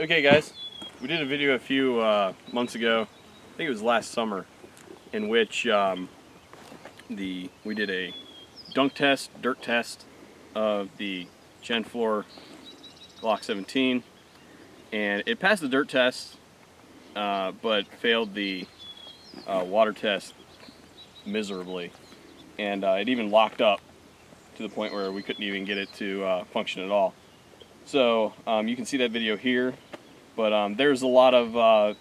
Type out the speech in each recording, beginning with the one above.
Okay guys, we did a video a few months ago, I think it was last summer, in which we did a dunk test, dirt test of the Gen 4 Glock 17, and it passed the dirt test but failed the water test miserably, and it even locked up to the point where we couldn't even get it to function at all. So you can see that video here, but there's a lot of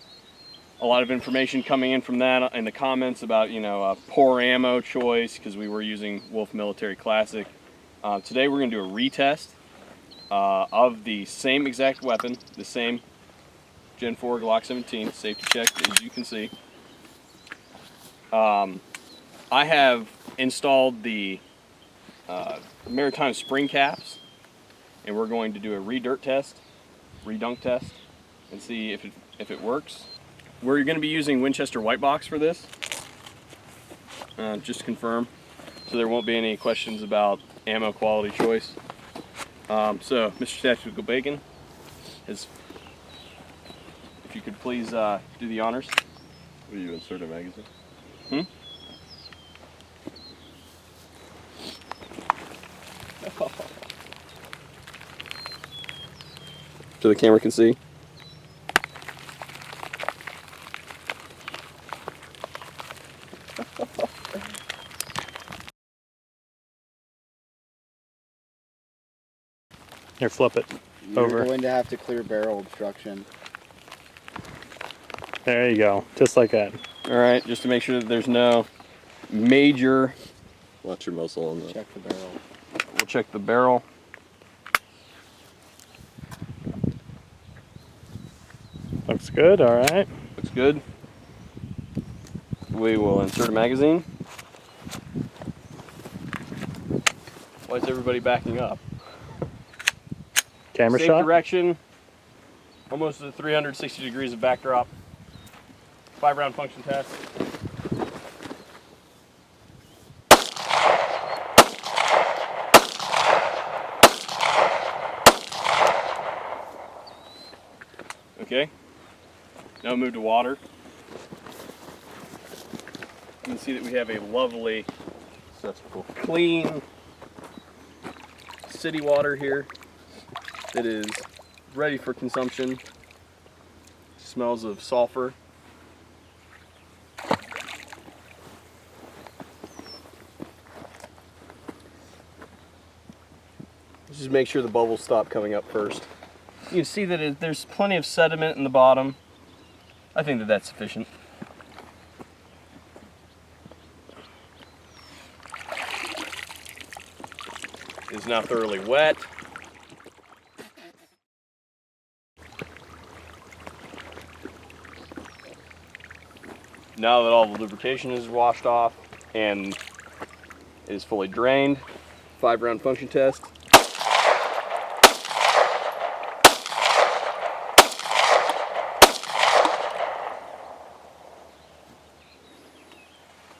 information coming in from that in the comments about, you know, poor ammo choice because we were using Wolf Military Classic. Today we're going to do a retest of the same exact weapon, the same Gen 4 Glock 17, safety check, as you can see. I have installed the maritime spring caps, and we're going to do a re-dunk test, and see if it works. We're going to be using Winchester white box for this, just to confirm, so there won't be any questions about ammo quality choice. So, Mr. Tactical Bacon, if you could please do the honors. Will you insert a magazine? So the camera can see. Here, flip it over. You're going to have to clear barrel obstruction. There you go, just like that. All right, just to make sure that there's no major. Watch your muzzle on that. Check the barrel. We'll check the barrel. Looks good, all right. Looks good. We will insert a magazine. Why is everybody backing up? Camera Safe shot. direction. Almost at 360 degrees of backdrop. 5-round function test. Okay. Now move to water. You can see that we have a lovely, clean city water here that is ready for consumption. Smells of sulfur. Let's just make sure the bubbles stop coming up first. You can see that there's plenty of sediment in the bottom. I think that that's sufficient. It's now thoroughly wet. Now that all the lubrication is washed off and it is fully drained, 5-round function test.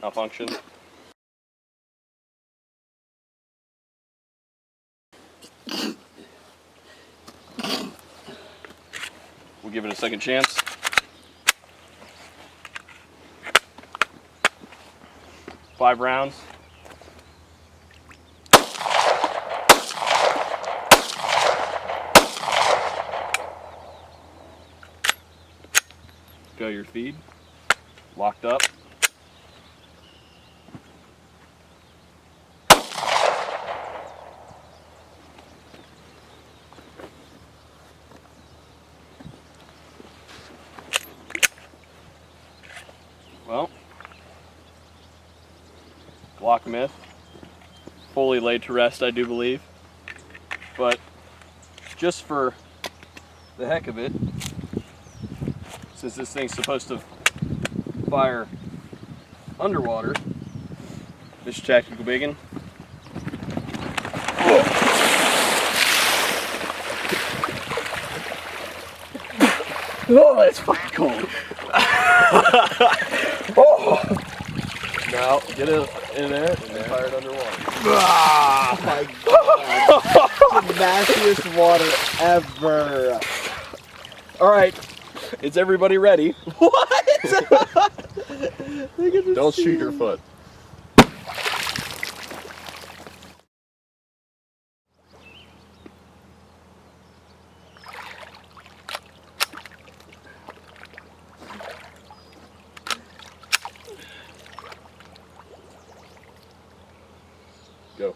Malfunction. We'll give it a second chance. Five rounds. Go your feed. Locked up. Well, Glock myth, fully laid to rest, I do believe. But just for the heck of it, since this thing's supposed to fire underwater, Mr. Tactical Bacon. Oh, that's fucking cold. Oh. Now get it in there and then fire it underwater. Oh my god. The nastiest water ever. All right, is everybody ready? What? Don't shoot your foot. Go.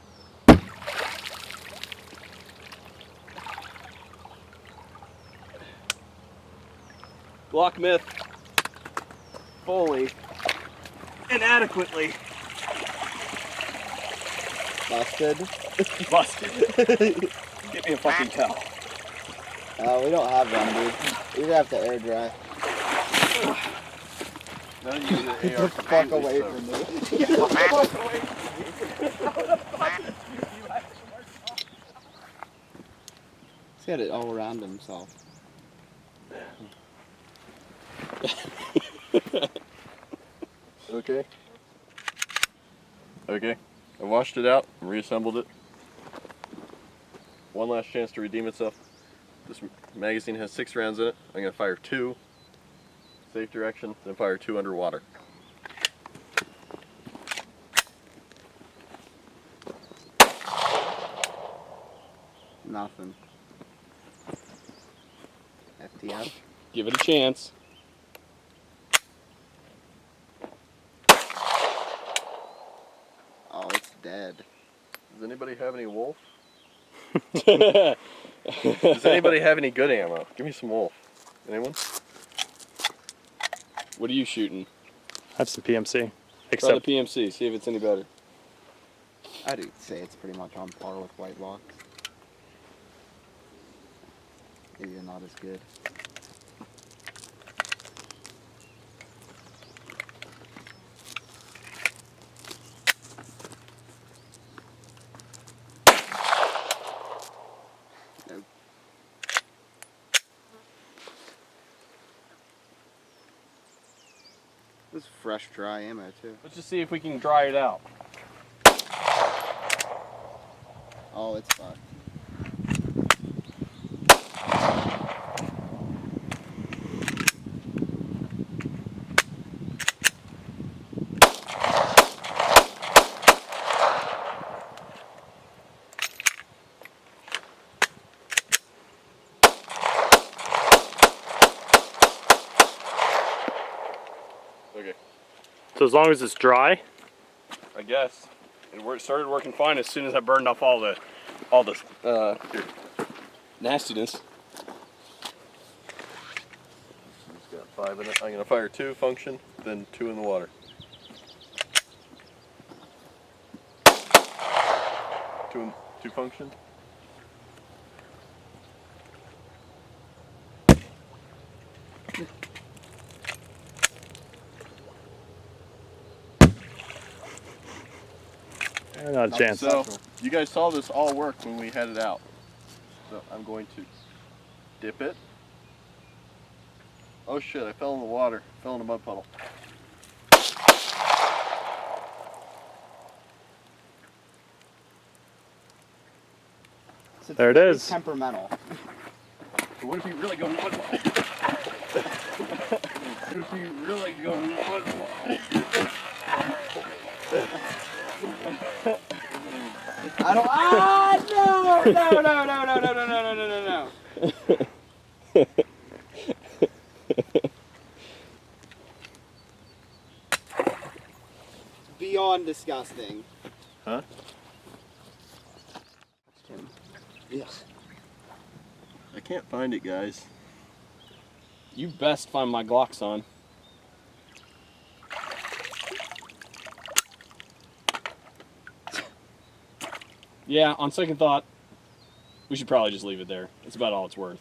Glock myth. Fully. Inadequately. Busted. Busted. Get me a fucking towel. We don't have one, dude. You're gonna have to air dry. Now you use the Get AR the fuck away completely from me. He's got it all around himself. Okay. Okay. I washed it out and reassembled it. One last chance to redeem itself. This magazine has 6 rounds in it. I'm going to fire 2. Safe direction, then fire 2 underwater. Nothing. FTF. Give it a chance. Oh, it's dead. Does anybody have any wolf? Does anybody have any good ammo? Give me some wolf. Anyone? What are you shooting? I have some PMC. Try the Except PMC, see if it's any better. I'd say it's pretty much on par with white locks. Maybe not as good. Nope. This is fresh, dry ammo too. Let's just see if we can dry it out. Oh, it's fucked. Okay. so as long as it's dry. I guess. It started working fine as soon as I burned off all the nastiness. It's got 5 in it. I'm going to fire 2 function, then 2 in the water. 2 function. Not a chance. So, you guys saw this all work when we had it out. So, I'm going to dip it. Oh shit, I fell in the water. Fell in a mud puddle. It's There it very is. Temperamental. What if you really go one way? What if you really go one way? I don't. Ah, no, no, no, no, no, no, no, no, no, no, no. Beyond disgusting. Huh? Yes. I can't find it, guys. You best find my Glock, son. Yeah, on second thought, we should probably just leave it there. It's about all it's worth.